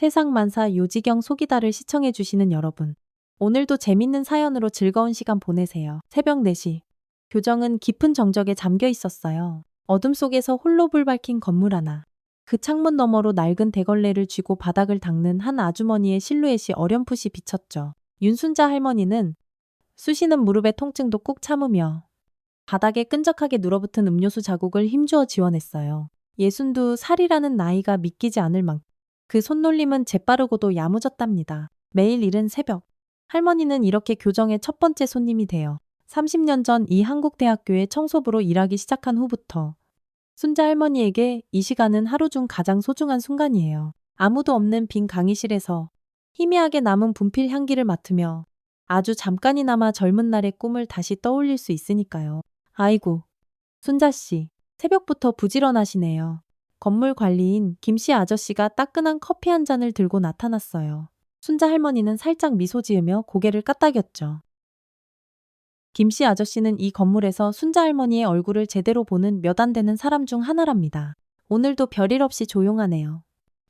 세상만사 요지경 속이다를 시청해주시는 여러분. 오늘도 재밌는 사연으로 즐거운 시간 보내세요. 새벽 4시. 교정은 깊은 정적에 잠겨 있었어요. 어둠 속에서 홀로 불 밝힌 건물 하나. 그 창문 너머로 낡은 대걸레를 쥐고 바닥을 닦는 한 아주머니의 실루엣이 어렴풋이 비쳤죠. 윤순자 할머니는 쑤시는 무릎의 통증도 꾹 참으며 바닥에 끈적하게 눌어붙은 음료수 자국을 힘주어 지워냈어요. 62살이라는 나이가 믿기지 않을 만큼 그 손놀림은 재빠르고도 야무졌답니다. 매일 이른 새벽, 할머니는 이렇게 교정의 첫 번째 손님이 되어 30년 전 이 한국대학교의 청소부로 일하기 시작한 후부터 순자 할머니에게 이 시간은 하루 중 가장 소중한 순간이에요. 아무도 없는 빈 강의실에서 희미하게 남은 분필 향기를 맡으며 아주 잠깐이나마 젊은 날의 꿈을 다시 떠올릴 수 있으니까요. 아이고, 순자씨, 새벽부터 부지런하시네요. 건물 관리인 김씨 아저씨가 따끈한 커피 한 잔을 들고 나타났어요. 순자 할머니는 살짝 미소 지으며 고개를 까딱였죠. 김씨 아저씨는 이 건물에서 순자 할머니의 얼굴을 제대로 보는 몇 안 되는 사람 중 하나랍니다. 오늘도 별일 없이 조용하네요.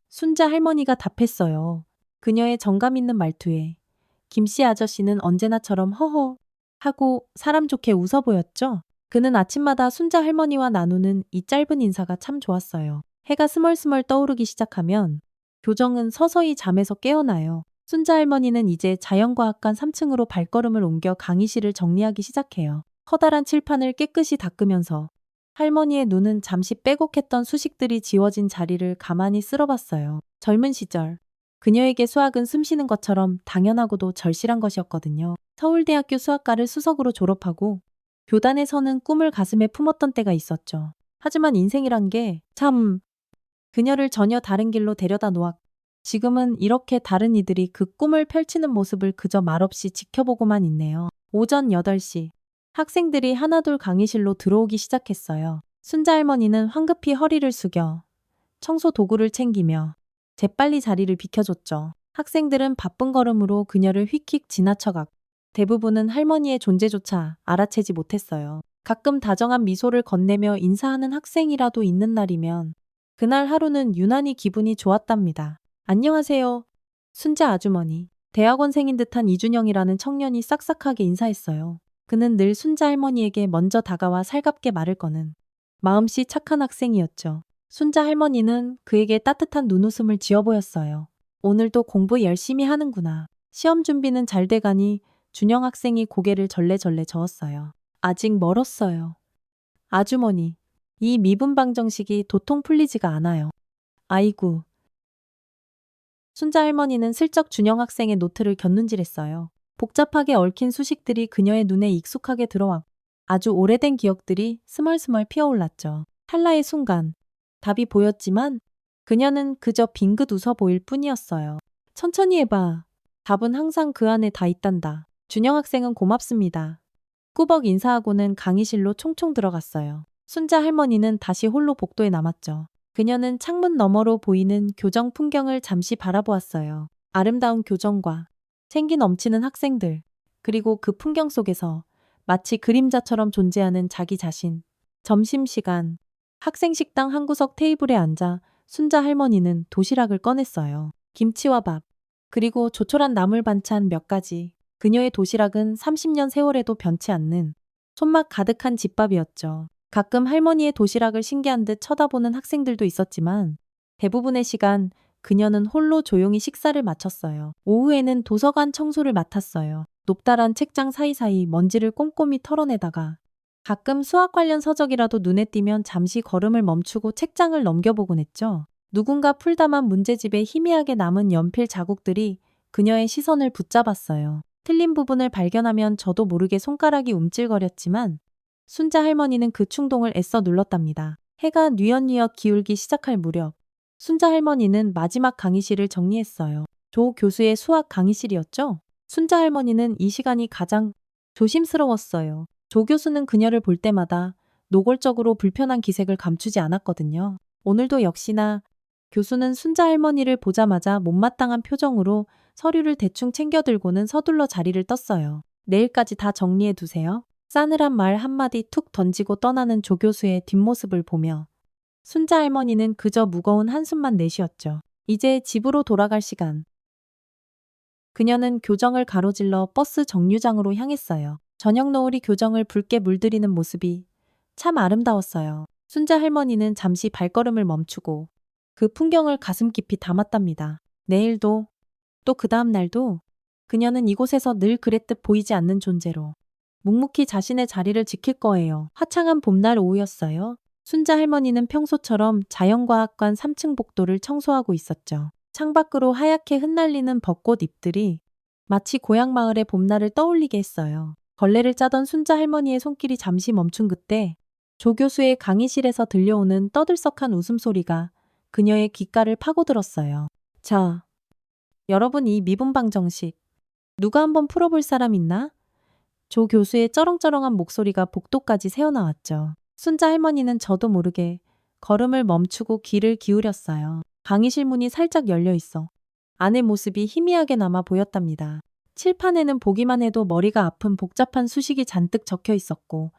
순자 할머니가 답했어요. 그녀의 정감 있는 말투에 김씨 아저씨는 언제나처럼 허허 하고 사람 좋게 웃어 보였죠. 그는 아침마다 순자 할머니와 나누는 이 짧은 인사가 참 좋았어요. 해가 스멀스멀 떠오르기 시작하면 교정은 서서히 잠에서 깨어나요. 순자 할머니는 이제 자연과학관 3층으로 발걸음을 옮겨 강의실을 정리하기 시작해요. 커다란 칠판을 깨끗이 닦으면서 할머니의 눈은 잠시 빼곡했던 수식들이 지워진 자리를 가만히 쓸어봤어요. 젊은 시절 그녀에게 수학은 숨쉬는 것처럼 당연하고도 절실한 것이었거든요. 서울대학교 수학과를 수석으로 졸업하고 교단에 서는 꿈을 가슴에 품었던 때가 있었죠. 하지만 인생이란 게 참 그녀를 전혀 다른 길로 데려다 놓았고 지금은 이렇게 다른 이들이 그 꿈을 펼치는 모습을 그저 말없이 지켜보고만 있네요. 오전 8시 학생들이 하나둘 강의실로 들어오기 시작했어요. 순자 할머니는 황급히 허리를 숙여 청소 도구를 챙기며 재빨리 자리를 비켜줬죠. 학생들은 바쁜 걸음으로 그녀를 휙휙 지나쳐갔고 대부분은 할머니의 존재조차 알아채지 못했어요. 가끔 다정한 미소를 건네며 인사하는 학생이라도 있는 날이면 그날 하루는 유난히 기분이 좋았답니다. 안녕하세요. 순자 아주머니. 대학원생인 듯한 이준영이라는 청년이 싹싹하게 인사했어요. 그는 늘 순자 할머니에게 먼저 다가와 살갑게 말을 거는 마음씨 착한 학생이었죠. 순자 할머니는 그에게 따뜻한 눈웃음을 지어 보였어요. 오늘도 공부 열심히 하는구나. 시험 준비는 잘 돼가니 준영 학생이 고개를 절레절레 저었어요. 아직 멀었어요. 아주머니, 이 미분방정식이 도통 풀리지가 않아요. 아이고. 순자 할머니는 슬쩍 준영 학생의 노트를 곁눈질했어요. 복잡하게 얽힌 수식들이 그녀의 눈에 익숙하게 들어왔고 아주 오래된 기억들이 스멀스멀 피어올랐죠. 찰나의 순간, 답이 보였지만 그녀는 그저 빙긋 웃어 보일 뿐이었어요. 천천히 해봐. 답은 항상 그 안에 다 있단다. 준영 학생은 고맙습니다. 꾸벅 인사하고는 강의실로 총총 들어갔어요. 순자 할머니는 다시 홀로 복도에 남았죠. 그녀는 창문 너머로 보이는 교정 풍경을 잠시 바라보았어요. 아름다운 교정과 생기 넘치는 학생들, 그리고 그 풍경 속에서 마치 그림자처럼 존재하는 자기 자신. 점심시간, 학생 식당 한 구석 테이블에 앉아 순자 할머니는 도시락을 꺼냈어요. 김치와 밥, 그리고 조촐한 나물 반찬 몇 가지. 그녀의 도시락은 30년 세월에도 변치 않는 손맛 가득한 집밥이었죠. 가끔 할머니의 도시락을 신기한 듯 쳐다보는 학생들도 있었지만 대부분의 시간 그녀는 홀로 조용히 식사를 마쳤어요. 오후에는 도서관 청소를 맡았어요. 높다란 책장 사이사이 먼지를 꼼꼼히 털어내다가 가끔 수학 관련 서적이라도 눈에 띄면 잠시 걸음을 멈추고 책장을 넘겨보곤 했죠. 누군가 풀다만 문제집에 희미하게 남은 연필 자국들이 그녀의 시선을 붙잡았어요. 틀린 부분을 발견하면 저도 모르게 손가락이 움찔거렸지만 순자 할머니는 그 충동을 애써 눌렀답니다. 해가 뉘엿뉘엿 기울기 시작할 무렵 순자 할머니는 마지막 강의실을 정리했어요. 조 교수의 수학 강의실이었죠? 순자 할머니는 이 시간이 가장 조심스러웠어요. 조 교수는 그녀를 볼 때마다 노골적으로 불편한 기색을 감추지 않았거든요. 오늘도 역시나 교수는 순자 할머니를 보자마자 못마땅한 표정으로 서류를 대충 챙겨들고는 서둘러 자리를 떴어요. 내일까지 다 정리해 두세요. 싸늘한 말 한마디 툭 던지고 떠나는 조 교수의 뒷모습을 보며 순자 할머니는 그저 무거운 한숨만 내쉬었죠. 이제 집으로 돌아갈 시간. 그녀는 교정을 가로질러 버스 정류장으로 향했어요. 저녁 노을이 교정을 붉게 물들이는 모습이 참 아름다웠어요. 순자 할머니는 잠시 발걸음을 멈추고 그 풍경을 가슴 깊이 담았답니다. 내일도 또 그 다음 날도 그녀는 이곳에서 늘 그랬듯 보이지 않는 존재로 묵묵히 자신의 자리를 지킬 거예요. 화창한 봄날 오후였어요. 순자 할머니는 평소처럼 자연과학관 3층 복도를 청소하고 있었죠. 창밖으로 하얗게 흩날리는 벚꽃 잎들이 마치 고향 마을의 봄날을 떠올리게 했어요. 걸레를 짜던 순자 할머니의 손길이 잠시 멈춘 그때 조 교수의 강의실에서 들려오는 떠들썩한 웃음소리가 그녀의 귓가를 파고들었어요. 자, 여러분 이 미분방 정식 누가 한번 풀어볼 사람 있나? 조 교수의 쩌렁쩌렁한 목소리가 복도까지 새어나왔죠. 순자 할머니는 저도 모르게 걸음을 멈추고 귀를 기울였어요. 강의실 문이 살짝 열려 있어 안의 모습이 희미하게 남아 보였답니다. 칠판에는 보기만 해도 머리가 아픈 복잡한 수식이 잔뜩 적혀 있었고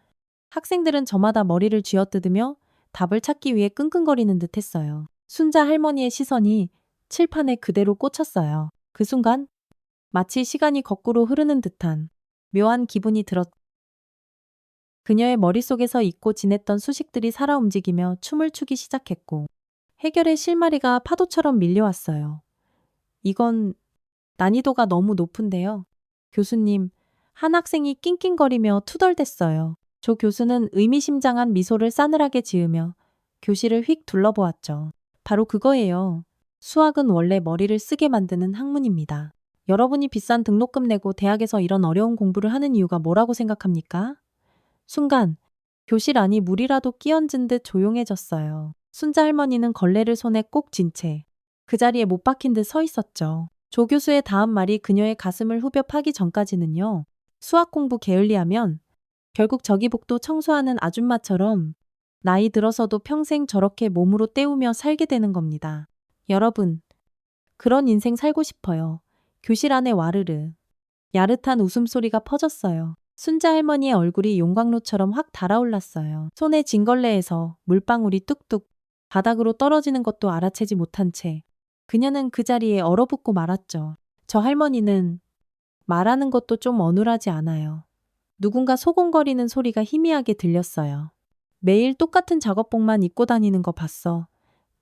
학생들은 저마다 머리를 쥐어뜯으며 답을 찾기 위해 끙끙거리는 듯 했어요. 순자 할머니의 시선이 칠판에 그대로 꽂혔어요. 그 순간 마치 시간이 거꾸로 흐르는 듯한 묘한 기분이 들었. 그녀의 머릿속에서 잊고 지냈던 수식들이 살아 움직이며 춤을 추기 시작했고 해결의 실마리가 파도처럼 밀려왔어요. 이건 난이도가 너무 높은데요. 교수님, 한 학생이 낑낑거리며 투덜댔어요. 조 교수는 의미심장한 미소를 싸늘하게 지으며 교실을 휙 둘러보았죠. 바로 그거예요. 수학은 원래 머리를 쓰게 만드는 학문입니다. 여러분이 비싼 등록금 내고 대학에서 이런 어려운 공부를 하는 이유가 뭐라고 생각합니까? 순간 교실 안이 물이라도 끼얹은 듯 조용해졌어요. 순자 할머니는 걸레를 손에 꼭 쥔 채 그 자리에 못 박힌 듯 서 있었죠. 조 교수의 다음 말이 그녀의 가슴을 후벼 파기 전까지는요. 수학 공부 게을리하면 결국 저기 복도 청소하는 아줌마처럼 나이 들어서도 평생 저렇게 몸으로 때우며 살게 되는 겁니다. 여러분, 그런 인생 살고 싶어요. 교실 안에 와르르 야릇한 웃음소리가 퍼졌어요. 순자 할머니의 얼굴이 용광로처럼 확 달아올랐어요. 손에 쥔 걸레에서 물방울이 뚝뚝 바닥으로 떨어지는 것도 알아채지 못한 채 그녀는 그 자리에 얼어붙고 말았죠. 저 할머니는 말하는 것도 좀 어눌하지 않아요. 누군가 소곤거리는 소리가 희미하게 들렸어요. 매일 똑같은 작업복만 입고 다니는 거 봤어.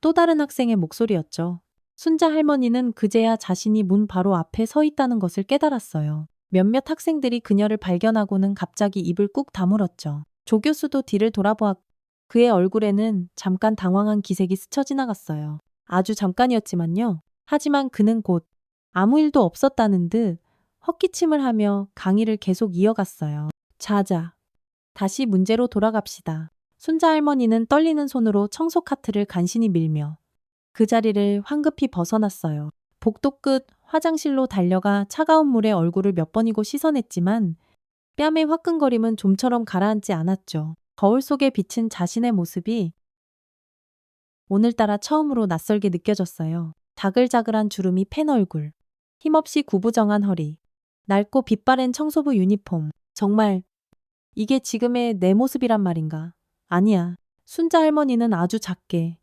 또 다른 학생의 목소리였죠. 순자 할머니는 그제야 자신이 문 바로 앞에 서 있다는 것을 깨달았어요. 몇몇 학생들이 그녀를 발견하고는 갑자기 입을 꾹 다물었죠. 조 교수도 뒤를 돌아보아 그의 얼굴에는 잠깐 당황한 기색이 스쳐 지나갔어요. 아주 잠깐이었지만요. 하지만 그는 곧 아무 일도 없었다는 듯 헛기침을 하며 강의를 계속 이어갔어요. 자자, 다시 문제로 돌아갑시다. 순자 할머니는 떨리는 손으로 청소 카트를 간신히 밀며 그 자리를 황급히 벗어났어요. 복도 끝 화장실로 달려가 차가운 물에 얼굴을 몇 번이고 씻어냈지만 뺨의 화끈거림은 좀처럼 가라앉지 않았죠. 거울 속에 비친 자신의 모습이 오늘따라 처음으로 낯설게 느껴졌어요. 자글자글한 주름이 팬 얼굴, 힘없이 구부정한 허리, 낡고 빛바랜 청소부 유니폼. 정말 이게 지금의 내 모습이란 말인가? 아니야. 순자 할머니는 아주 작게,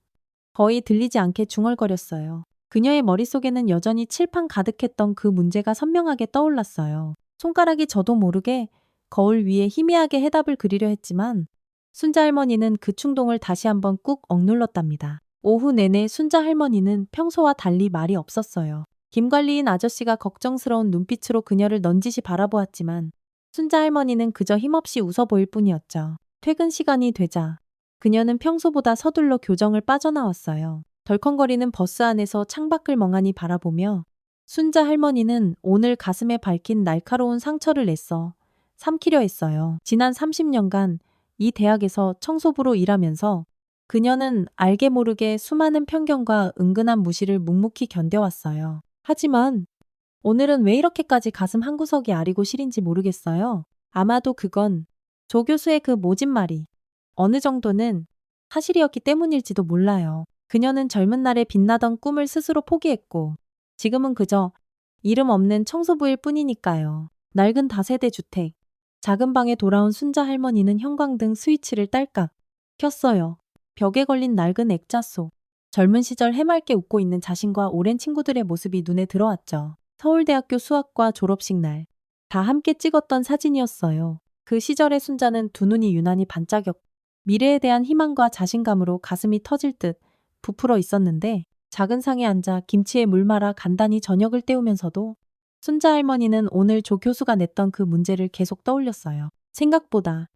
거의 들리지 않게 중얼거렸어요. 그녀의 머릿속에는 여전히 칠판 가득했던 그 문제가 선명하게 떠올랐어요. 손가락이 저도 모르게 거울 위에 희미하게 해답을 그리려 했지만 순자 할머니는 그 충동을 다시 한번 꾹 억눌렀답니다. 오후 내내 순자 할머니는 평소와 달리 말이 없었어요. 김관리인 아저씨가 걱정스러운 눈빛으로 그녀를 넌지시 바라보았지만 순자 할머니는 그저 힘없이 웃어 보일 뿐이었죠. 퇴근 시간이 되자 그녀는 평소보다 서둘러 교정을 빠져나왔어요. 덜컹거리는 버스 안에서 창밖을 멍하니 바라보며 순자 할머니는 오늘 가슴에 밝힌 날카로운 상처를 냈어 삼키려 했어요. 지난 30년간 이 대학에서 청소부로 일하면서 그녀는 알게 모르게 수많은 편견과 은근한 무시를 묵묵히 견뎌왔어요. 하지만 오늘은 왜 이렇게까지 가슴 한구석이 아리고 시린지 모르겠어요. 아마도 그건 조 교수의 그 모진 말이 어느 정도는 사실이었기 때문일지도 몰라요. 그녀는 젊은 날에 빛나던 꿈을 스스로 포기했고 지금은 그저 이름 없는 청소부일 뿐이니까요. 낡은 다세대 주택, 작은 방에 돌아온 순자 할머니는 형광등 스위치를 딸깍 켰어요. 벽에 걸린 낡은 액자소. 젊은 시절 해맑게 웃고 있는 자신과 오랜 친구들의 모습이 눈에 들어왔죠. 서울대학교 수학과 졸업식 날, 다 함께 찍었던 사진이었어요. 그 시절의 순자는 두 눈이 유난히 반짝였고 미래에 대한 희망과 자신감으로 가슴이 터질 듯 부풀어 있었는데 작은 상에 앉아 김치에 물 말아 간단히 저녁을 때우면서도 순자 할머니는 오늘 조 교수가 냈던 그 문제를 계속 떠올렸어요. 생각보다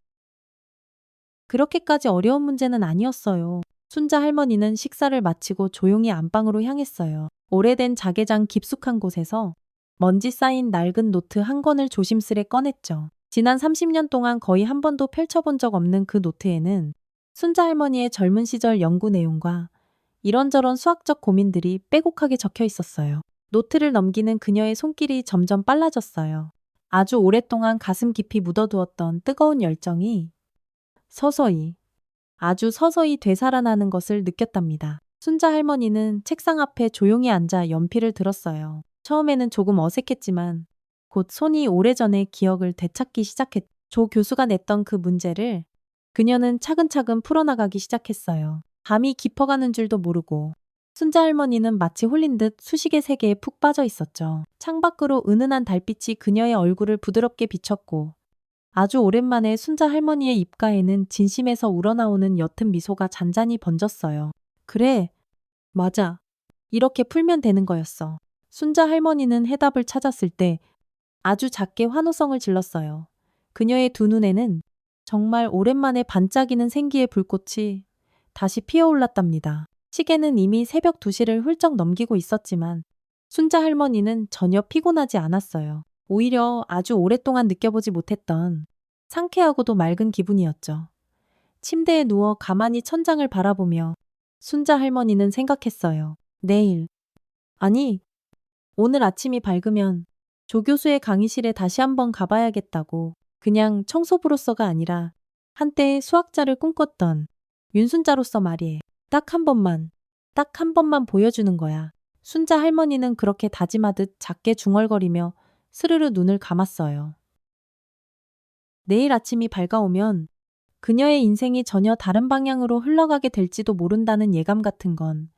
그렇게까지 어려운 문제는 아니었어요. 순자 할머니는 식사를 마치고 조용히 안방으로 향했어요. 오래된 자개장 깊숙한 곳에서 먼지 쌓인 낡은 노트 한 권을 조심스레 꺼냈죠. 지난 30년 동안 거의 한 번도 펼쳐본 적 없는 그 노트에는 순자 할머니의 젊은 시절 연구 내용과 이런저런 수학적 고민들이 빼곡하게 적혀 있었어요. 노트를 넘기는 그녀의 손길이 점점 빨라졌어요. 아주 오랫동안 가슴 깊이 묻어두었던 뜨거운 열정이 서서히, 아주 서서히 되살아나는 것을 느꼈답니다. 순자 할머니는 책상 앞에 조용히 앉아 연필을 들었어요. 처음에는 조금 어색했지만 곧 손이 오래전의 기억을 되찾기 시작했. 조 교수가 냈던 그 문제를 그녀는 차근차근 풀어나가기 시작했어요. 밤이 깊어가는 줄도 모르고 순자 할머니는 마치 홀린 듯 수식의 세계에 푹 빠져 있었죠. 창밖으로 은은한 달빛이 그녀의 얼굴을 부드럽게 비췄고 아주 오랜만에 순자 할머니의 입가에는 진심에서 우러나오는 옅은 미소가 잔잔히 번졌어요. 그래, 맞아. 이렇게 풀면 되는 거였어. 순자 할머니는 해답을 찾았을 때 아주 작게 환호성을 질렀어요. 그녀의 두 눈에는 정말 오랜만에 반짝이는 생기의 불꽃이 다시 피어올랐답니다. 시계는 이미 새벽 2시를 훌쩍 넘기고 있었지만 순자 할머니는 전혀 피곤하지 않았어요. 오히려 아주 오랫동안 느껴보지 못했던 상쾌하고도 맑은 기분이었죠. 침대에 누워 가만히 천장을 바라보며 순자 할머니는 생각했어요. 내일, 아니, 오늘 아침이 밝으면 조 교수의 강의실에 다시 한번 가봐야겠다고. 그냥 청소부로서가 아니라 한때 수학자를 꿈꿨던 윤순자로서 말이에요. 딱 한 번만, 딱 한 번만 보여주는 거야. 순자 할머니는 그렇게 다짐하듯 작게 중얼거리며 스르르 눈을 감았어요. 내일 아침이 밝아오면 그녀의 인생이 전혀 다른 방향으로 흘러가게 될지도 모른다는 예감 같은 건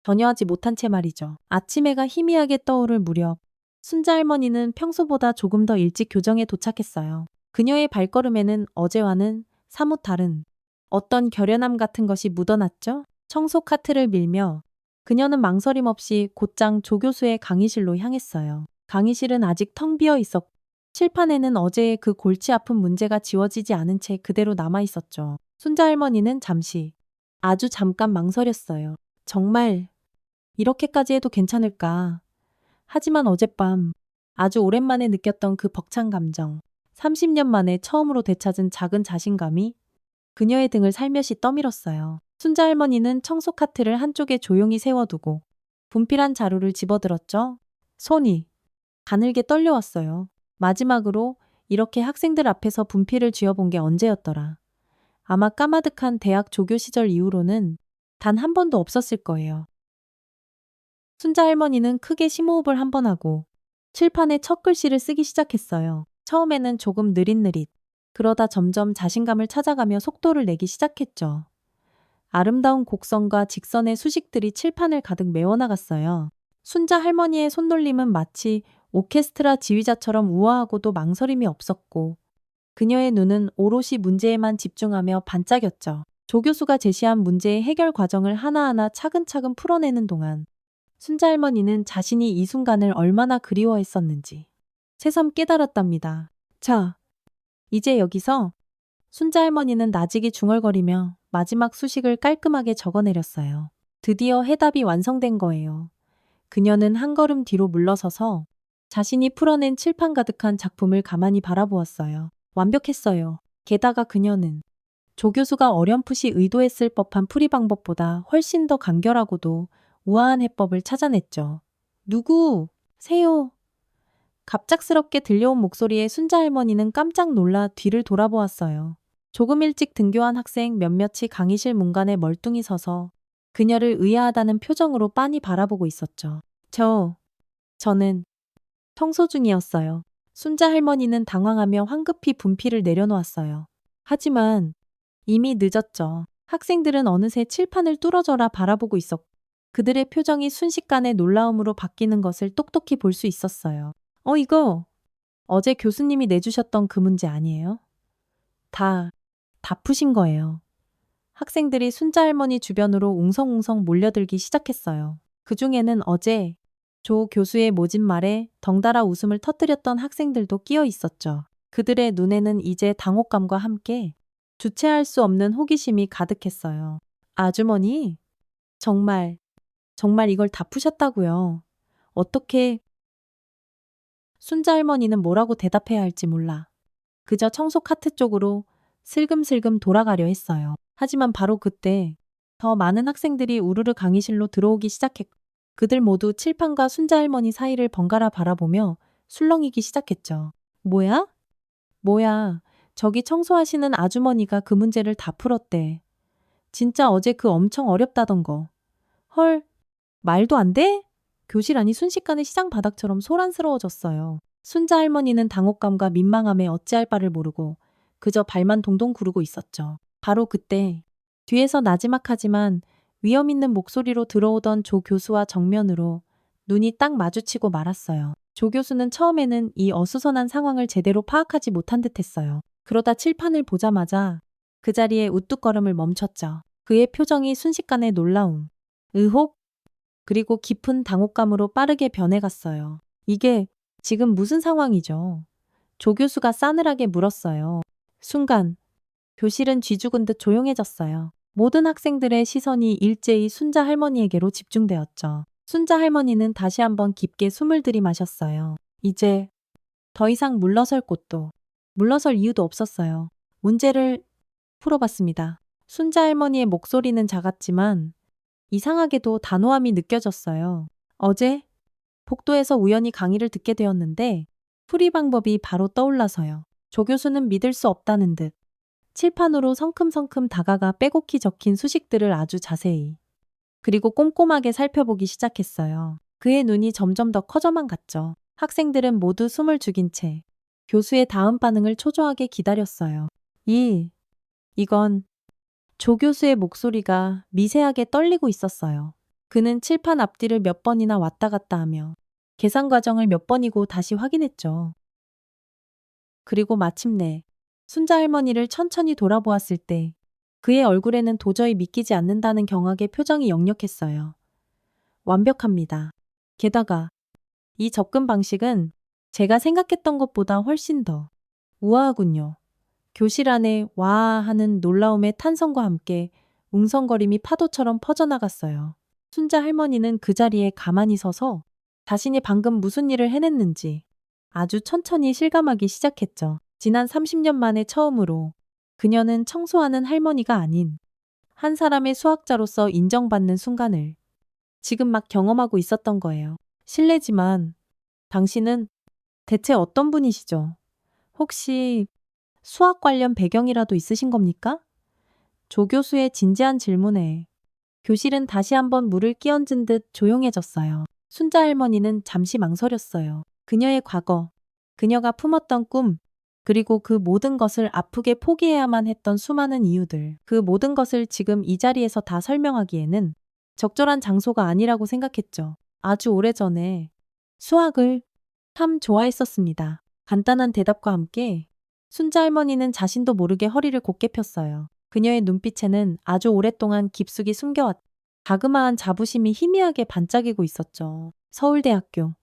전혀 하지 못한 채 말이죠. 아침 해가 희미하게 떠오를 무렵 순자 할머니는 평소보다 조금 더 일찍 교정에 도착했어요. 그녀의 발걸음에는 어제와는 사뭇 다른 어떤 결연함 같은 것이 묻어났죠. 청소 카트를 밀며 그녀는 망설임 없이 곧장 조 교수의 강의실로 향했어요. 강의실은 아직 텅 비어 있었고 칠판에는 어제의 그 골치 아픈 문제가 지워지지 않은 채 그대로 남아 있었죠. 순자 할머니는 잠시, 아주 잠깐 망설였어요. 정말 이렇게까지 해도 괜찮을까? 하지만 어젯밤 아주 오랜만에 느꼈던 그 벅찬 감정, 30년 만에 처음으로 되찾은 작은 자신감이 그녀의 등을 살며시 떠밀었어요. 순자 할머니는 청소 카트를 한쪽에 조용히 세워두고 분필한 자루를 집어들었죠. 손이 가늘게 떨려왔어요. 마지막으로 이렇게 학생들 앞에서 분필을 쥐어본 게 언제였더라. 아마 까마득한 대학 조교 시절 이후로는 단 한 번도 없었을 거예요. 순자 할머니는 크게 심호흡을 한 번 하고 칠판에 첫 글씨를 쓰기 시작했어요. 처음에는 조금 느릿느릿, 그러다 점점 자신감을 찾아가며 속도를 내기 시작했죠. 아름다운 곡선과 직선의 수식들이 칠판을 가득 메워나갔어요. 순자 할머니의 손놀림은 마치 오케스트라 지휘자처럼 우아하고도 망설임이 없었고 그녀의 눈은 오롯이 문제에만 집중하며 반짝였죠. 조 교수가 제시한 문제의 해결 과정을 하나하나 차근차근 풀어내는 동안 순자 할머니는 자신이 이 순간을 얼마나 그리워했었는지 새삼 깨달았답니다. 자, 이제 여기서 순자 할머니는 나직이 중얼거리며 마지막 수식을 깔끔하게 적어내렸어요. 드디어 해답이 완성된 거예요. 그녀는 한 걸음 뒤로 물러서서 자신이 풀어낸 칠판 가득한 작품을 가만히 바라보았어요. 완벽했어요. 게다가 그녀는 조 교수가 어렴풋이 의도했을 법한 풀이 방법보다 훨씬 더 간결하고도 우아한 해법을 찾아냈죠. 누구세요? 갑작스럽게 들려온 목소리에 순자 할머니는 깜짝 놀라 뒤를 돌아보았어요. 조금 일찍 등교한 학생 몇몇이 강의실 문간에 멀뚱히 서서 그녀를 의아하다는 표정으로 빤히 바라보고 있었죠. 저는 청소 중이었어요. 순자 할머니는 당황하며 황급히 분필을 내려놓았어요. 하지만 이미 늦었죠. 학생들은 어느새 칠판을 뚫어져라 바라보고 있었고 그들의 표정이 순식간에 놀라움으로 바뀌는 것을 똑똑히 볼 수 있었어요. 이거 어제 교수님이 내주셨던 그 문제 아니에요? 다 푸신 거예요. 학생들이 순자 할머니 주변으로 웅성웅성 몰려들기 시작했어요. 그 중에는 어제 조 교수의 모진 말에 덩달아 웃음을 터뜨렸던 학생들도 끼어 있었죠. 그들의 눈에는 이제 당혹감과 함께 주체할 수 없는 호기심이 가득했어요. 아주머니, 정말 이걸 다 푸셨다고요. 어떻게? 순자 할머니는 뭐라고 대답해야 할지 몰라 그저 청소 카트 쪽으로 슬금슬금 돌아가려 했어요. 하지만 바로 그때 더 많은 학생들이 우르르 강의실로 들어오기 시작했고 그들 모두 칠판과 순자 할머니 사이를 번갈아 바라보며 술렁이기 시작했죠. 뭐야? 저기 청소하시는 아주머니가 그 문제를 다 풀었대. 진짜 어제 그 엄청 어렵다던 거. 헐, 말도 안 돼? 교실 안이 순식간에 시장 바닥처럼 소란스러워졌어요. 순자 할머니는 당혹감과 민망함에 어찌할 바를 모르고 그저 발만 동동 구르고 있었죠. 바로 그때 뒤에서 나지막하지만 위험 있는 목소리로 들어오던 조 교수와 정면으로 눈이 딱 마주치고 말았어요. 조 교수는 처음에는 이 어수선한 상황을 제대로 파악하지 못한 듯했어요. 그러다 칠판을 보자마자 그 자리에 우뚝거림을 멈췄죠. 그의 표정이 순식간에 놀라움, 의혹, 그리고 깊은 당혹감으로 빠르게 변해갔어요. 이게 지금 무슨 상황이죠? 조 교수가 싸늘하게 물었어요. 순간 교실은 쥐죽은 듯 조용해졌어요. 모든 학생들의 시선이 일제히 순자 할머니에게로 집중되었죠. 순자 할머니는 다시 한번 깊게 숨을 들이마셨어요. 이제 더 이상 물러설 곳도 물러설 이유도 없었어요. 문제를 풀어봤습니다. 순자 할머니의 목소리는 작았지만 이상하게도 단호함이 느껴졌어요. 어제 복도에서 우연히 강의를 듣게 되었는데 풀이 방법이 바로 떠올라서요. 조 교수는 믿을 수 없다는 듯 칠판으로 성큼성큼 다가가 빼곡히 적힌 수식들을 아주 자세히 그리고 꼼꼼하게 살펴보기 시작했어요. 그의 눈이 점점 더 커져만 갔죠. 학생들은 모두 숨을 죽인 채 교수의 다음 반응을 초조하게 기다렸어요. 이건 조 교수의 목소리가 미세하게 떨리고 있었어요. 그는 칠판 앞뒤를 몇 번이나 왔다 갔다 하며 계산 과정을 몇 번이고 다시 확인했죠. 그리고 마침내 순자 할머니를 천천히 돌아보았을 때 그의 얼굴에는 도저히 믿기지 않는다는 경악의 표정이 역력했어요. 완벽합니다. 게다가 이 접근 방식은 제가 생각했던 것보다 훨씬 더 우아하군요. 교실 안에 와 하는 놀라움의 탄성과 함께 웅성거림이 파도처럼 퍼져나갔어요. 순자 할머니는 그 자리에 가만히 서서 자신이 방금 무슨 일을 해냈는지 아주 천천히 실감하기 시작했죠. 지난 30년 만에 처음으로 그녀는 청소하는 할머니가 아닌 한 사람의 수학자로서 인정받는 순간을 지금 막 경험하고 있었던 거예요. 실례지만 당신은 대체 어떤 분이시죠? 혹시 수학 관련 배경이라도 있으신 겁니까? 조 교수의 진지한 질문에 교실은 다시 한번 물을 끼얹은 듯 조용해졌어요. 순자 할머니는 잠시 망설였어요. 그녀의 과거, 그녀가 품었던 꿈, 그리고 그 모든 것을 아프게 포기해야만 했던 수많은 이유들, 그 모든 것을 지금 이 자리에서 다 설명하기에는 적절한 장소가 아니라고 생각했죠. 아주 오래전에 수학을 참 좋아했었습니다. 간단한 대답과 함께 순자 할머니는 자신도 모르게 허리를 곧게 폈어요. 그녀의 눈빛에는 아주 오랫동안 깊숙이 숨겨왔 자그마한 자부심이 희미하게 반짝이고 있었죠. 서울대학교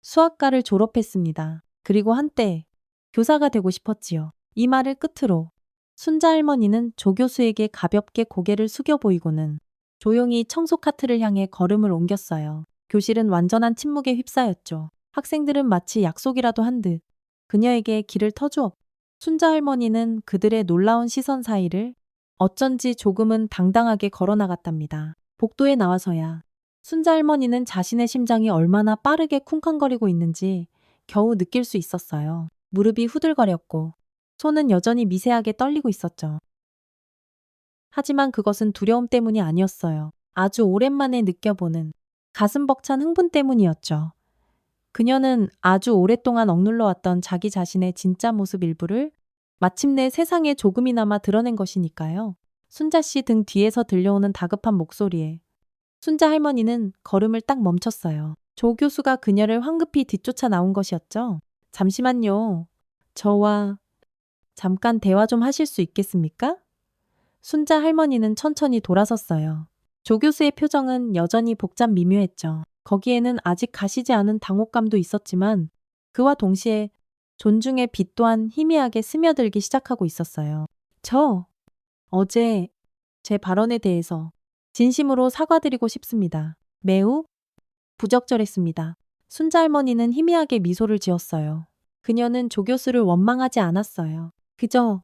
수학과를 졸업했습니다. 그리고 한때 교사가 되고 싶었지요. 이 말을 끝으로 순자 할머니는 조 교수에게 가볍게 고개를 숙여 보이고는 조용히 청소 카트를 향해 걸음을 옮겼어요. 교실은 완전한 침묵에 휩싸였죠. 학생들은 마치 약속이라도 한 듯 그녀에게 길을 터주었고 순자 할머니는 그들의 놀라운 시선 사이를 어쩐지 조금은 당당하게 걸어나갔답니다. 복도에 나와서야 순자 할머니는 자신의 심장이 얼마나 빠르게 쿵쾅거리고 있는지 겨우 느낄 수 있었어요. 무릎이 후들거렸고 손은 여전히 미세하게 떨리고 있었죠. 하지만 그것은 두려움 때문이 아니었어요. 아주 오랜만에 느껴보는 가슴 벅찬 흥분 때문이었죠. 그녀는 아주 오랫동안 억눌러왔던 자기 자신의 진짜 모습 일부를 마침내 세상에 조금이나마 드러낸 것이니까요. 순자 씨 등 뒤에서 들려오는 다급한 목소리에 순자 할머니는 걸음을 딱 멈췄어요. 조 교수가 그녀를 황급히 뒤쫓아 나온 것이었죠. 잠시만요. 저와 잠깐 대화 좀 하실 수 있겠습니까? 순자 할머니는 천천히 돌아섰어요. 조 교수의 표정은 여전히 복잡 미묘했죠. 거기에는 아직 가시지 않은 당혹감도 있었지만 그와 동시에 존중의 빛 또한 희미하게 스며들기 시작하고 있었어요. 저 어제 제 발언에 대해서 진심으로 사과드리고 싶습니다. 매우 부적절했습니다. 순자 할머니는 희미하게 미소를 지었어요. 그녀는 조 교수를 원망하지 않았어요. 그저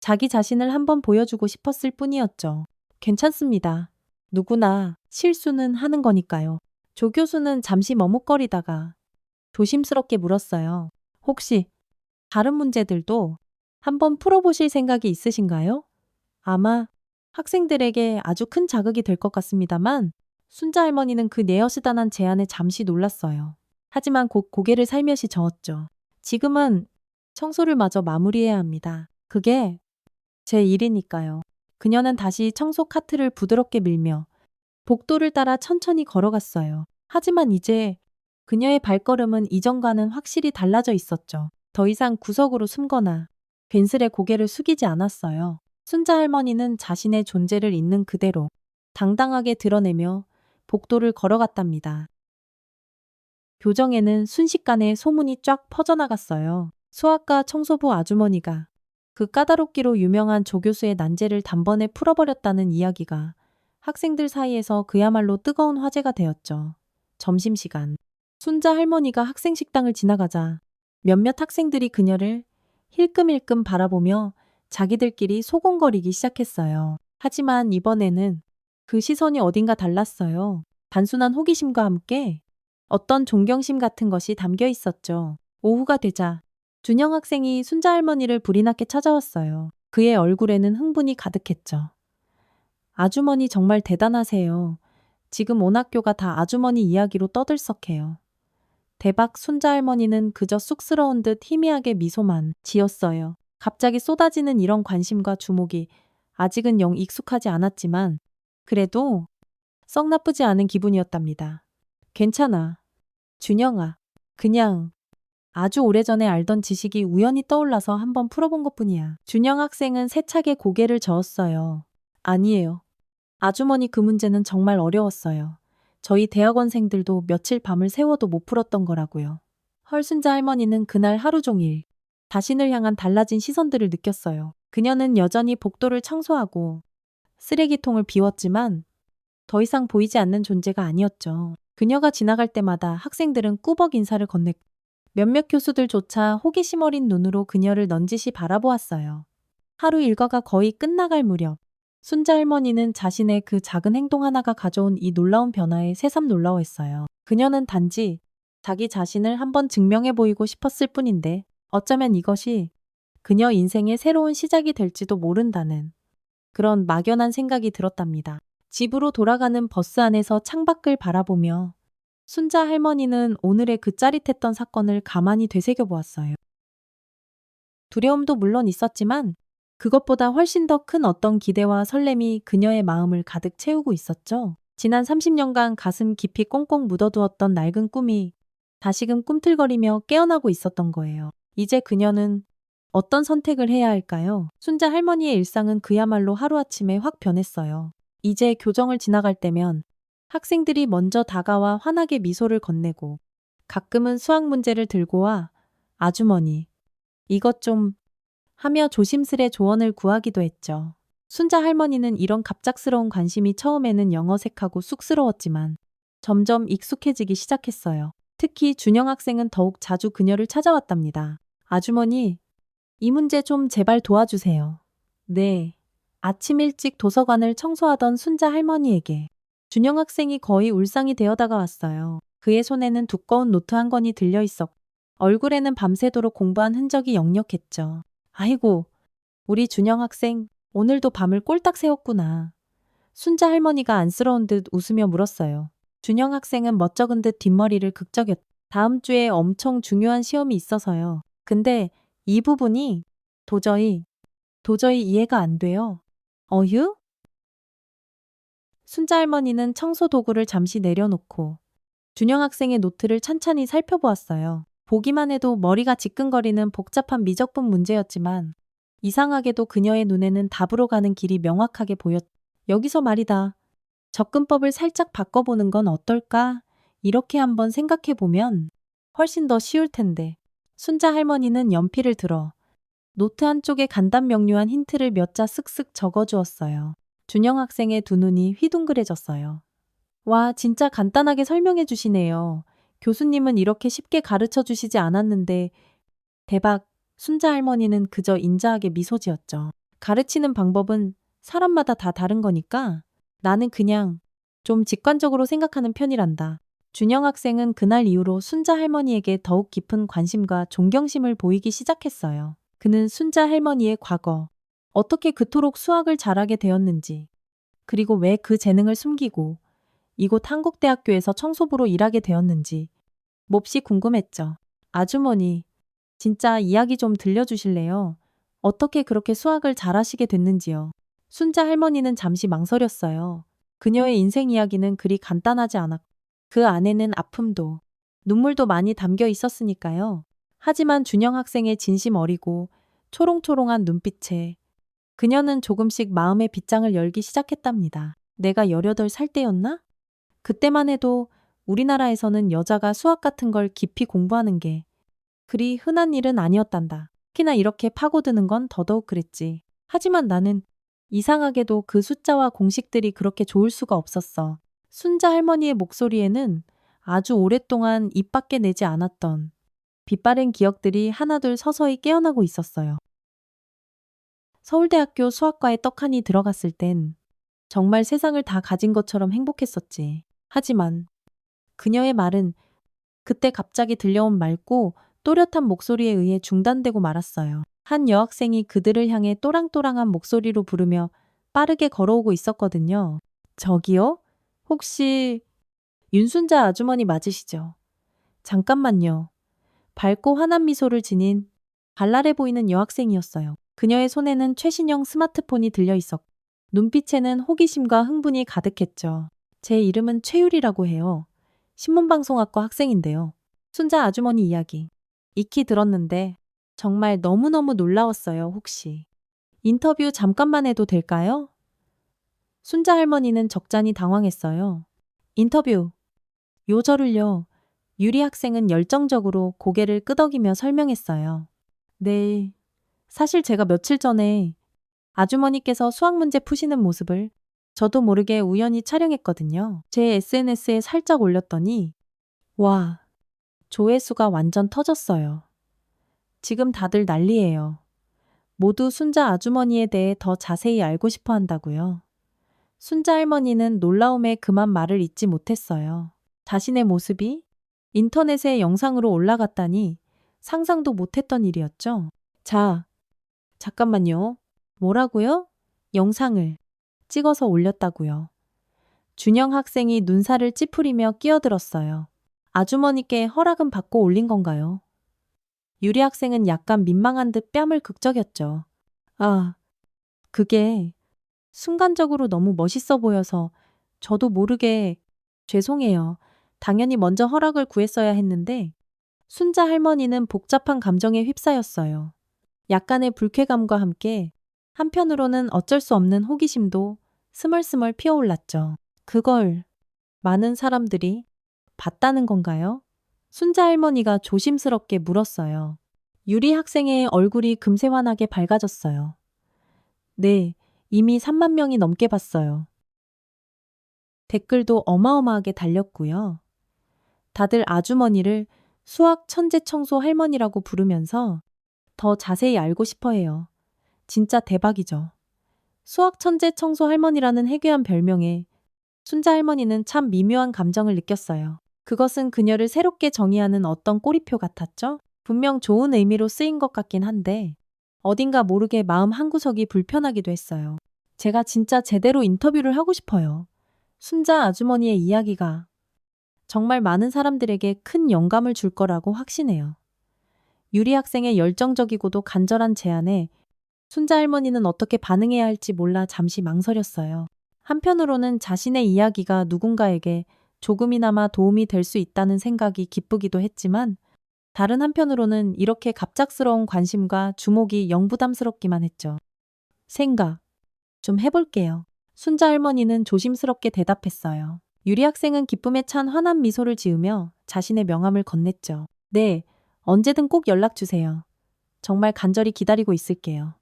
자기 자신을 한번 보여주고 싶었을 뿐이었죠. 괜찮습니다. 누구나 실수는 하는 거니까요. 조 교수는 잠시 머뭇거리다가 조심스럽게 물었어요. 혹시 다른 문제들도 한번 풀어보실 생각이 있으신가요? 아마 학생들에게 아주 큰 자극이 될 것 같습니다만 순자 할머니는 그 내어시단한 제안에 잠시 놀랐어요. 하지만 곧 고개를 살며시 저었죠. 지금은 청소를 마저 마무리해야 합니다. 그게 제 일이니까요. 그녀는 다시 청소 카트를 부드럽게 밀며 복도를 따라 천천히 걸어갔어요. 하지만 이제 그녀의 발걸음은 이전과는 확실히 달라져 있었죠. 더 이상 구석으로 숨거나 괜스레 고개를 숙이지 않았어요. 순자 할머니는 자신의 존재를 있는 그대로 당당하게 드러내며 복도를 걸어갔답니다. 교정에는 순식간에 소문이 쫙 퍼져나갔어요. 수학과 청소부 아주머니가 그 까다롭기로 유명한 조 교수의 난제를 단번에 풀어버렸다는 이야기가 학생들 사이에서 그야말로 뜨거운 화제가 되었죠. 점심시간. 순자 할머니가 학생 식당을 지나가자 몇몇 학생들이 그녀를 힐끔힐끔 바라보며 자기들끼리 소곤거리기 시작했어요. 하지만 이번에는 그 시선이 어딘가 달랐어요. 단순한 호기심과 함께 어떤 존경심 같은 것이 담겨 있었죠. 오후가 되자 준영 학생이 순자 할머니를 불이 나게 찾아왔어요. 그의 얼굴에는 흥분이 가득했죠. 아주머니 정말 대단하세요. 지금 온 학교가 다 아주머니 이야기로 떠들썩해요. 대박. 순자 할머니는 그저 쑥스러운 듯 희미하게 미소만 지었어요. 갑자기 쏟아지는 이런 관심과 주목이 아직은 영 익숙하지 않았지만 그래도 썩 나쁘지 않은 기분이었답니다. 괜찮아. 준영아. 그냥 아주 오래전에 알던 지식이 우연히 떠올라서 한번 풀어본 것뿐이야. 준영 학생은 세차게 고개를 저었어요. 아니에요. 아주머니 그 문제는 정말 어려웠어요. 저희 대학원생들도 며칠 밤을 새워도 못 풀었던 거라고요. 헐순자 할머니는 그날 하루 종일 자신을 향한 달라진 시선들을 느꼈어요. 그녀는 여전히 복도를 청소하고 쓰레기통을 비웠지만 더 이상 보이지 않는 존재가 아니었죠. 그녀가 지나갈 때마다 학생들은 꾸벅 인사를 건넸고 몇몇 교수들조차 호기심 어린 눈으로 그녀를 넌지시 바라보았어요. 하루 일과가 거의 끝나갈 무렵 순자 할머니는 자신의 그 작은 행동 하나가 가져온 이 놀라운 변화에 새삼 놀라워했어요. 그녀는 단지 자기 자신을 한번 증명해 보이고 싶었을 뿐인데 어쩌면 이것이 그녀 인생의 새로운 시작이 될지도 모른다는 그런 막연한 생각이 들었답니다. 집으로 돌아가는 버스 안에서 창밖을 바라보며 순자 할머니는 오늘의 그 짜릿했던 사건을 가만히 되새겨 보았어요. 두려움도 물론 있었지만 그것보다 훨씬 더 큰 어떤 기대와 설렘이 그녀의 마음을 가득 채우고 있었죠. 지난 30년간 가슴 깊이 꽁꽁 묻어두었던 낡은 꿈이 다시금 꿈틀거리며 깨어나고 있었던 거예요. 이제 그녀는 어떤 선택을 해야 할까요? 순자 할머니의 일상은 그야말로 하루아침에 확 변했어요. 이제 교정을 지나갈 때면 학생들이 먼저 다가와 환하게 미소를 건네고 가끔은 수학 문제를 들고 와 아주머니 이것 좀 하며 조심스레 조언을 구하기도 했죠. 순자 할머니는 이런 갑작스러운 관심이 처음에는 영 어색하고 쑥스러웠지만 점점 익숙해지기 시작했어요. 특히 준영 학생은 더욱 자주 그녀를 찾아왔답니다. 아주머니, 이 문제 좀 제발 도와주세요. 네. 아침 일찍 도서관을 청소하던 순자 할머니에게 준영 학생이 거의 울상이 되어 다가왔어요. 그의 손에는 두꺼운 노트 한 권이 들려 있었고 얼굴에는 밤새도록 공부한 흔적이 역력했죠. 아이고, 우리 준영 학생 오늘도 밤을 꼴딱 새웠구나. 순자 할머니가 안쓰러운 듯 웃으며 물었어요. 준영 학생은 멋쩍은 듯 뒷머리를 극적였다. 다음 주에 엄청 중요한 시험이 있어서요. 근데 이 부분이 도저히 이해가 안 돼요. 어휴? 순자 할머니는 청소 도구를 잠시 내려놓고 준영 학생의 노트를 찬찬히 살펴보았어요. 보기만 해도 머리가 지끈거리는 복잡한 미적분 문제였지만 이상하게도 그녀의 눈에는 답으로 가는 길이 명확하게 보였. 여기서 말이다. 접근법을 살짝 바꿔보는 건 어떨까? 이렇게 한번 생각해보면 훨씬 더 쉬울 텐데. 순자 할머니는 연필을 들어 노트 한쪽에 간단 명료한 힌트를 몇 자 쓱쓱 적어주었어요. 준영 학생의 두 눈이 휘둥그레졌어요. 와, 진짜 간단하게 설명해 주시네요. 교수님은 이렇게 쉽게 가르쳐 주시지 않았는데 대박. 순자 할머니는 그저 인자하게 미소 지었죠. 가르치는 방법은 사람마다 다 다른 거니까 나는 그냥 좀 직관적으로 생각하는 편이란다. 준영 학생은 그날 이후로 순자 할머니에게 더욱 깊은 관심과 존경심을 보이기 시작했어요. 그는 순자 할머니의 과거, 어떻게 그토록 수학을 잘하게 되었는지, 그리고 왜 그 재능을 숨기고 이곳 한국대학교에서 청소부로 일하게 되었는지 몹시 궁금했죠. 아주머니, 진짜 이야기 좀 들려주실래요? 어떻게 그렇게 수학을 잘하시게 됐는지요? 순자 할머니는 잠시 망설였어요. 그녀의 인생 이야기는 그리 간단하지 않았고 그 안에는 아픔도 눈물도 많이 담겨 있었으니까요. 하지만 준영 학생의 진심 어리고 초롱초롱한 눈빛에 그녀는 조금씩 마음의 빗장을 열기 시작했답니다. 내가 18살 때였나? 그때만 해도 우리나라에서는 여자가 수학 같은 걸 깊이 공부하는 게 그리 흔한 일은 아니었단다. 특히나 이렇게 파고드는 건 더더욱 그랬지. 하지만 나는 이상하게도 그 숫자와 공식들이 그렇게 좋을 수가 없었어. 순자 할머니의 목소리에는 아주 오랫동안 입 밖에 내지 않았던 빛바랜 기억들이 하나둘 서서히 깨어나고 있었어요. 서울대학교 수학과에 떡하니 들어갔을 땐 정말 세상을 다 가진 것처럼 행복했었지. 하지만 그녀의 말은 그때 갑자기 들려온 맑고 또렷한 목소리에 의해 중단되고 말았어요. 한 여학생이 그들을 향해 또랑또랑한 목소리로 부르며 빠르게 걸어오고 있었거든요. 저기요? 혹시 윤순자 아주머니 맞으시죠? 잠깐만요. 밝고 환한 미소를 지닌 발랄해 보이는 여학생이었어요. 그녀의 손에는 최신형 스마트폰이 들려 있었고 눈빛에는 호기심과 흥분이 가득했죠. 제 이름은 최유리라고 해요. 신문방송학과 학생인데요. 순자 아주머니 이야기 익히 들었는데 정말 너무너무 놀라웠어요. 혹시 인터뷰 잠깐만 해도 될까요? 순자 할머니는 적잖이 당황했어요. 인터뷰. 요절을요. 유리 학생은 열정적으로 고개를 끄덕이며 설명했어요. 네. 사실 제가 며칠 전에 아주머니께서 수학 문제 푸시는 모습을 저도 모르게 우연히 촬영했거든요. 제 SNS에 살짝 올렸더니 와, 조회수가 완전 터졌어요. 지금 다들 난리예요. 모두 순자 아주머니에 대해 더 자세히 알고 싶어 한다고요. 순자 할머니는 놀라움에 그만 말을 잇지 못했어요. 자신의 모습이 인터넷에 영상으로 올라갔다니 상상도 못했던 일이었죠. 자, 잠깐만요. 뭐라고요? 영상을 찍어서 올렸다고요. 준영 학생이 눈살을 찌푸리며 끼어들었어요. 아주머니께 허락은 받고 올린 건가요? 유리 학생은 약간 민망한 듯 뺨을 극적였죠. 아, 그게 순간적으로 너무 멋있어 보여서 저도 모르게 죄송해요. 당연히 먼저 허락을 구했어야 했는데 순자 할머니는 복잡한 감정에 휩싸였어요. 약간의 불쾌감과 함께 한편으로는 어쩔 수 없는 호기심도 스멀스멀 피어올랐죠. 그걸 많은 사람들이 봤다는 건가요? 순자 할머니가 조심스럽게 물었어요. 유리 학생의 얼굴이 금세 환하게 밝아졌어요. 네, 이미 3만 명이 넘게 봤어요. 댓글도 어마어마하게 달렸고요. 다들 아주머니를 수학 천재 청소 할머니라고 부르면서 더 자세히 알고 싶어 해요. 진짜 대박이죠. 수학 천재 청소 할머니라는 해괴한 별명에 순자 할머니는 참 미묘한 감정을 느꼈어요. 그것은 그녀를 새롭게 정의하는 어떤 꼬리표 같았죠? 분명 좋은 의미로 쓰인 것 같긴 한데 어딘가 모르게 마음 한구석이 불편하기도 했어요. 제가 진짜 제대로 인터뷰를 하고 싶어요. 순자 아주머니의 이야기가 정말 많은 사람들에게 큰 영감을 줄 거라고 확신해요. 유리 학생의 열정적이고도 간절한 제안에 순자 할머니는 어떻게 반응해야 할지 몰라 잠시 망설였어요. 한편으로는 자신의 이야기가 누군가에게 조금이나마 도움이 될 수 있다는 생각이 기쁘기도 했지만 다른 한편으로는 이렇게 갑작스러운 관심과 주목이 영 부담스럽기만 했죠. 생각 좀 해볼게요. 순자 할머니는 조심스럽게 대답했어요. 유리 학생은 기쁨에 찬 환한 미소를 지으며 자신의 명함을 건넸죠. 네, 언제든 꼭 연락 주세요. 정말 간절히 기다리고 있을게요.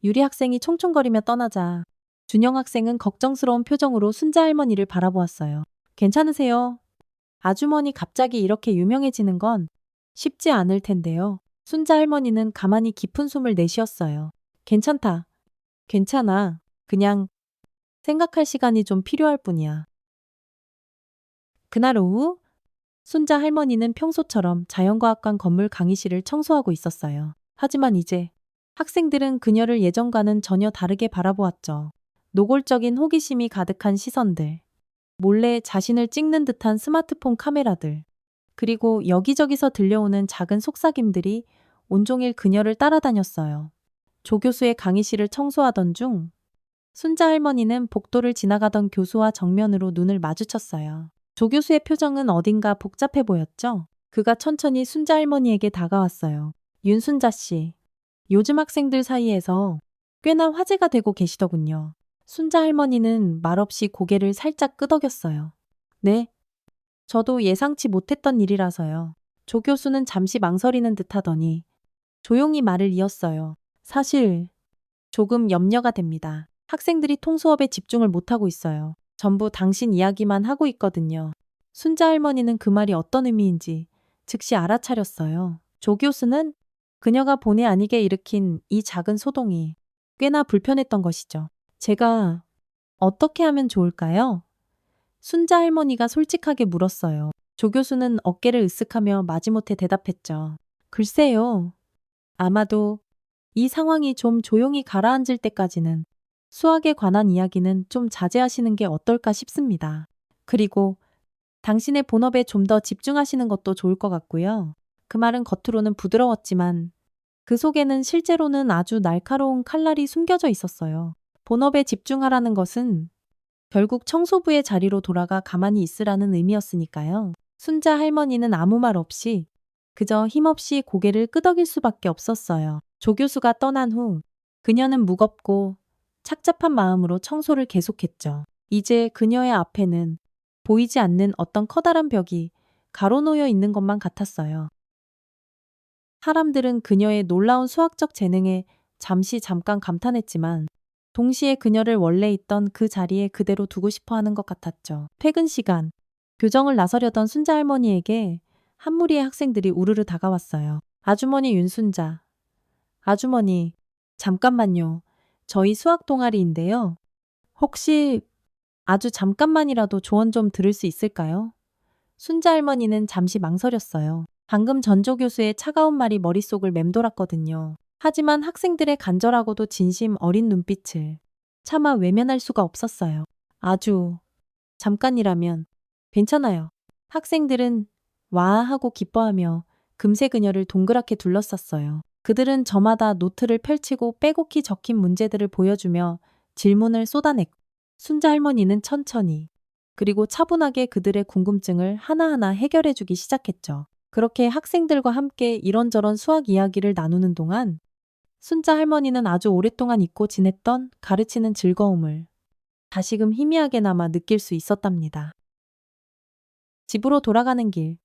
유리 학생이 총총거리며 떠나자 준영 학생은 걱정스러운 표정으로 순자 할머니를 바라보았어요. 괜찮으세요? 아주머니 갑자기 이렇게 유명해지는 건 쉽지 않을 텐데요. 순자 할머니는 가만히 깊은 숨을 내쉬었어요. 괜찮다. 괜찮아. 그냥 생각할 시간이 좀 필요할 뿐이야. 그날 오후 순자 할머니는 평소처럼 자연과학관 건물 강의실을 청소하고 있었어요. 하지만 이제 학생들은 그녀를 예전과는 전혀 다르게 바라보았죠. 노골적인 호기심이 가득한 시선들, 몰래 자신을 찍는 듯한 스마트폰 카메라들, 그리고 여기저기서 들려오는 작은 속삭임들이 온종일 그녀를 따라다녔어요. 조 교수의 강의실을 청소하던 중 순자 할머니는 복도를 지나가던 교수와 정면으로 눈을 마주쳤어요. 조 교수의 표정은 어딘가 복잡해 보였죠? 그가 천천히 순자 할머니에게 다가왔어요. 윤순자 씨, 요즘 학생들 사이에서 꽤나 화제가 되고 계시더군요. 순자 할머니는 말없이 고개를 살짝 끄덕였어요. 네, 저도 예상치 못했던 일이라서요. 조 교수는 잠시 망설이는 듯 하더니 조용히 말을 이었어요. 사실 조금 염려가 됩니다. 학생들이 통수업에 집중을 못하고 있어요. 전부 당신 이야기만 하고 있거든요. 순자 할머니는 그 말이 어떤 의미인지 즉시 알아차렸어요. 조 교수는 그녀가 본의 아니게 일으킨 이 작은 소동이 꽤나 불편했던 것이죠. 제가 어떻게 하면 좋을까요? 순자 할머니가 솔직하게 물었어요. 조 교수는 어깨를 으쓱하며 마지못해 대답했죠. 글쎄요. 아마도 이 상황이 좀 조용히 가라앉을 때까지는 수학에 관한 이야기는 좀 자제하시는 게 어떨까 싶습니다. 그리고 당신의 본업에 좀 더 집중하시는 것도 좋을 것 같고요. 그 말은 겉으로는 부드러웠지만 그 속에는 실제로는 아주 날카로운 칼날이 숨겨져 있었어요. 본업에 집중하라는 것은 결국 청소부의 자리로 돌아가 가만히 있으라는 의미였으니까요. 순자 할머니는 아무 말 없이 그저 힘없이 고개를 끄덕일 수밖에 없었어요. 조 교수가 떠난 후 그녀는 무겁고 착잡한 마음으로 청소를 계속했죠. 이제 그녀의 앞에는 보이지 않는 어떤 커다란 벽이 가로놓여 있는 것만 같았어요. 사람들은 그녀의 놀라운 수학적 재능에 잠깐 감탄했지만 동시에 그녀를 원래 있던 그 자리에 그대로 두고 싶어 하는 것 같았죠. 퇴근 시간, 교정을 나서려던 순자 할머니에게 한 무리의 학생들이 우르르 다가왔어요. 아주머니 윤순자. 아주머니, 잠깐만요. 저희 수학 동아리인데요. 혹시 아주 잠깐만이라도 조언 좀 들을 수 있을까요? 순자 할머니는 잠시 망설였어요. 방금 전조 교수의 차가운 말이 머릿속을 맴돌았거든요. 하지만 학생들의 간절하고도 진심 어린 눈빛을 차마 외면할 수가 없었어요. 아주 잠깐이라면 괜찮아요. 학생들은 와 하고 기뻐하며 금세 그녀를 동그랗게 둘러쌌어요. 그들은 저마다 노트를 펼치고 빼곡히 적힌 문제들을 보여주며 질문을 쏟아냈고 순자 할머니는 천천히 그리고 차분하게 그들의 궁금증을 하나하나 해결해주기 시작했죠. 그렇게 학생들과 함께 이런저런 수학 이야기를 나누는 동안 순자 할머니는 아주 오랫동안 잊고 지냈던 가르치는 즐거움을 다시금 희미하게나마 느낄 수 있었답니다. 집으로 돌아가는 길,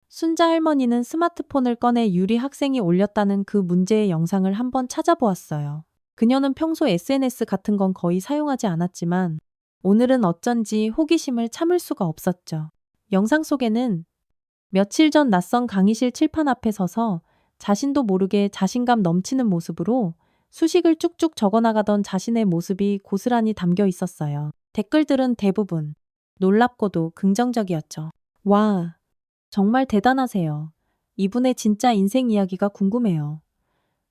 순자 할머니는 스마트폰을 꺼내 유리 학생이 올렸다는 그 문제의 영상을 한번 찾아보았어요. 그녀는 평소 SNS 같은 건 거의 사용하지 않았지만 오늘은 어쩐지 호기심을 참을 수가 없었죠. 영상 속에는 며칠 전 낯선 강의실 칠판 앞에 서서 자신도 모르게 자신감 넘치는 모습으로 수식을 쭉쭉 적어나가던 자신의 모습이 고스란히 담겨 있었어요. 댓글들은 대부분 놀랍고도 긍정적이었죠. 와, 정말 대단하세요. 이분의 진짜 인생 이야기가 궁금해요.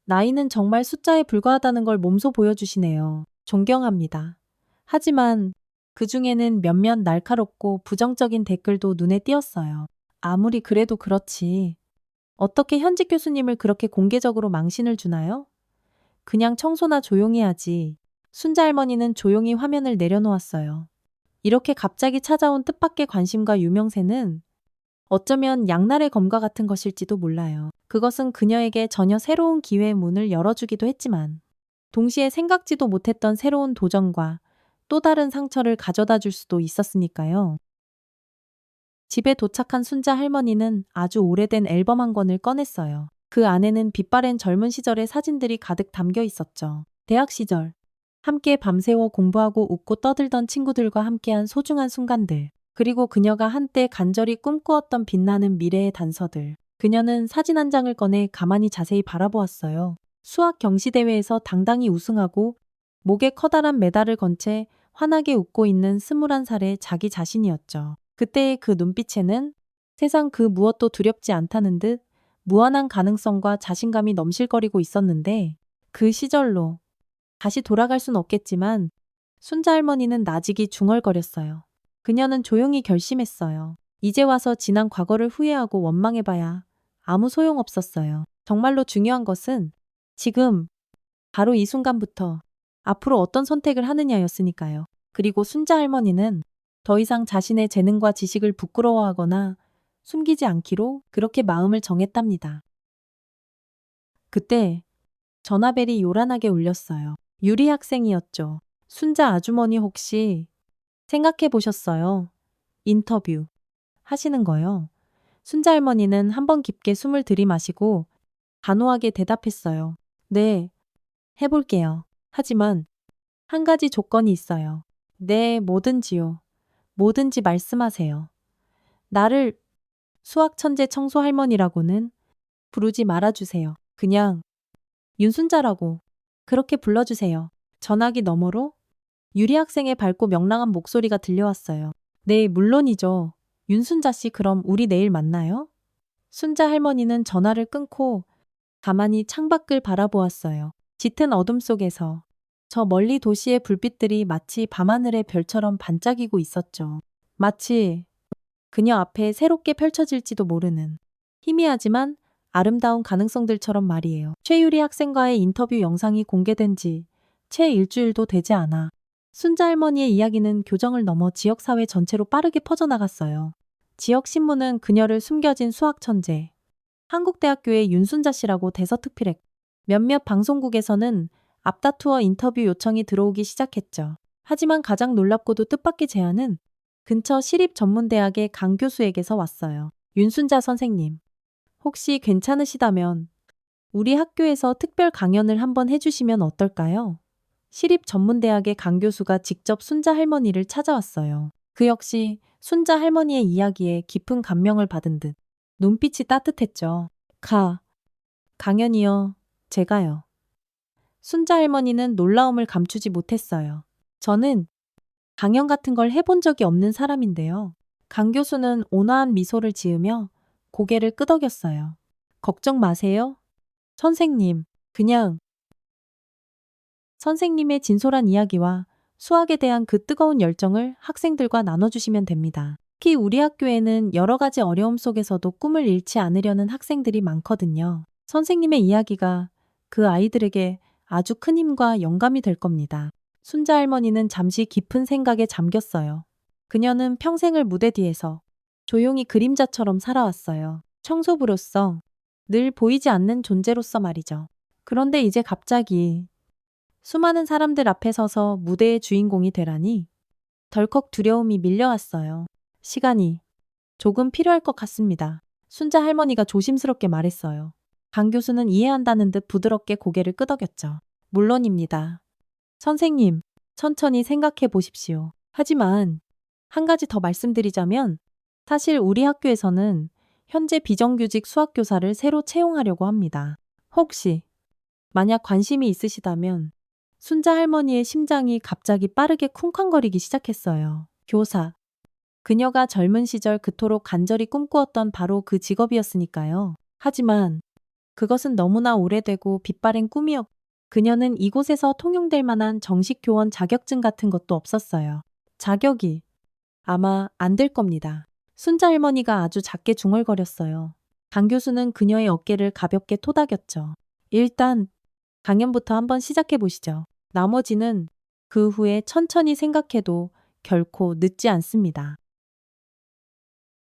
나이는 정말 숫자에 불과하다는 걸 몸소 보여주시네요. 존경합니다. 하지만 그 중에는 몇몇 날카롭고 부정적인 댓글도 눈에 띄었어요. 아무리 그래도 그렇지. 어떻게 현직 교수님을 그렇게 공개적으로 망신을 주나요? 그냥 청소나 조용히 하지. 순자 할머니는 조용히 화면을 내려놓았어요. 이렇게 갑자기 찾아온 뜻밖의 관심과 유명세는 어쩌면 양날의 검과 같은 것일지도 몰라요. 그것은 그녀에게 전혀 새로운 기회의 문을 열어주기도 했지만 동시에 생각지도 못했던 새로운 도전과 또 다른 상처를 가져다 줄 수도 있었으니까요. 집에 도착한 순자 할머니는 아주 오래된 앨범 한 권을 꺼냈어요. 그 안에는 빛바랜 젊은 시절의 사진들이 가득 담겨 있었죠. 대학 시절, 함께 밤새워 공부하고 웃고 떠들던 친구들과 함께한 소중한 순간들, 그리고 그녀가 한때 간절히 꿈꾸었던 빛나는 미래의 단서들. 그녀는 사진 한 장을 꺼내 가만히 자세히 바라보았어요. 수학 경시대회에서 당당히 우승하고 목에 커다란 메달을 건 채 환하게 웃고 있는 21살의 자기 자신이었죠. 그때의 그 눈빛에는 세상 그 무엇도 두렵지 않다는 듯 무한한 가능성과 자신감이 넘실거리고 있었는데 그 시절로 다시 돌아갈 순 없겠지만 순자 할머니는 나직이 중얼거렸어요. 그녀는 조용히 결심했어요. 이제 와서 지난 과거를 후회하고 원망해봐야 아무 소용없었어요. 정말로 중요한 것은 지금 바로 이 순간부터 앞으로 어떤 선택을 하느냐였으니까요. 그리고 순자 할머니는 더 이상 자신의 재능과 지식을 부끄러워하거나 숨기지 않기로 그렇게 마음을 정했답니다. 그때 전화벨이 요란하게 울렸어요. 유리 학생이었죠. 순자 아주머니 혹시 생각해 보셨어요? 인터뷰 하시는 거요. 순자 할머니는 한번 깊게 숨을 들이마시고 단호하게 대답했어요. 네, 해볼게요. 하지만 한 가지 조건이 있어요. 네, 뭐든지요. 뭐든지 말씀하세요. 나를 수학 천재 청소 할머니라고는 부르지 말아주세요. 그냥 윤순자라고 그렇게 불러주세요. 전화기 너머로 유리 학생의 밝고 명랑한 목소리가 들려왔어요. 네, 물론이죠. 윤순자 씨 그럼 우리 내일 만나요? 순자 할머니는 전화를 끊고 가만히 창밖을 바라보았어요. 짙은 어둠 속에서 저 멀리 도시의 불빛들이 마치 밤하늘의 별처럼 반짝이고 있었죠. 마치 그녀 앞에 새롭게 펼쳐질지도 모르는 희미하지만 아름다운 가능성들처럼 말이에요. 최유리 학생과의 인터뷰 영상이 공개된 지 채 일주일도 되지 않아 순자 할머니의 이야기는 교정을 넘어 지역사회 전체로 빠르게 퍼져나갔어요. 지역 신문은 그녀를 숨겨진 수학 천재, 한국대학교의 윤순자 씨라고 대서특필했고 몇몇 방송국에서는 앞다투어 인터뷰 요청이 들어오기 시작했죠. 하지만 가장 놀랍고도 뜻밖의 제안은 근처 시립전문대학의 강 교수에게서 왔어요. 윤순자 선생님, 혹시 괜찮으시다면 우리 학교에서 특별 강연을 한번 해주시면 어떨까요? 시립전문대학의 강 교수가 직접 순자 할머니를 찾아왔어요. 그 역시 순자 할머니의 이야기에 깊은 감명을 받은 듯 눈빛이 따뜻했죠. 강연이요. 제가요. 순자 할머니는 놀라움을 감추지 못했어요. 저는 강연 같은 걸 해본 적이 없는 사람인데요. 강 교수는 온화한 미소를 지으며 고개를 끄덕였어요. 걱정 마세요. 선생님, 그냥 선생님의 진솔한 이야기와 수학에 대한 그 뜨거운 열정을 학생들과 나눠주시면 됩니다. 특히 우리 학교에는 여러 가지 어려움 속에서도 꿈을 잃지 않으려는 학생들이 많거든요. 선생님의 이야기가 그 아이들에게 아주 큰 힘과 영감이 될 겁니다. 순자 할머니는 잠시 깊은 생각에 잠겼어요. 그녀는 평생을 무대 뒤에서 조용히 그림자처럼 살아왔어요. 청소부로서 늘 보이지 않는 존재로서 말이죠. 그런데 이제 갑자기 수많은 사람들 앞에 서서 무대의 주인공이 되라니 덜컥 두려움이 밀려왔어요. 시간이 조금 필요할 것 같습니다. 순자 할머니가 조심스럽게 말했어요. 강 교수는 이해한다는 듯 부드럽게 고개를 끄덕였죠. 물론입니다. 선생님, 천천히 생각해 보십시오. 하지만 한 가지 더 말씀드리자면 사실 우리 학교에서는 현재 비정규직 수학교사를 새로 채용하려고 합니다. 혹시 만약 관심이 있으시다면 순자 할머니의 심장이 갑자기 빠르게 쿵쾅거리기 시작했어요. 교사. 그녀가 젊은 시절 그토록 간절히 꿈꾸었던 바로 그 직업이었으니까요. 하지만 그것은 너무나 오래되고 빛바랜 꿈이었고 그녀는 이곳에서 통용될 만한 정식 교원 자격증 같은 것도 없었어요. 자격이 아마 안 될 겁니다. 순자 할머니가 아주 작게 중얼거렸어요. 강 교수는 그녀의 어깨를 가볍게 토닥였죠. 일단 강연부터 한번 시작해 보시죠. 나머지는 그 후에 천천히 생각해도 결코 늦지 않습니다.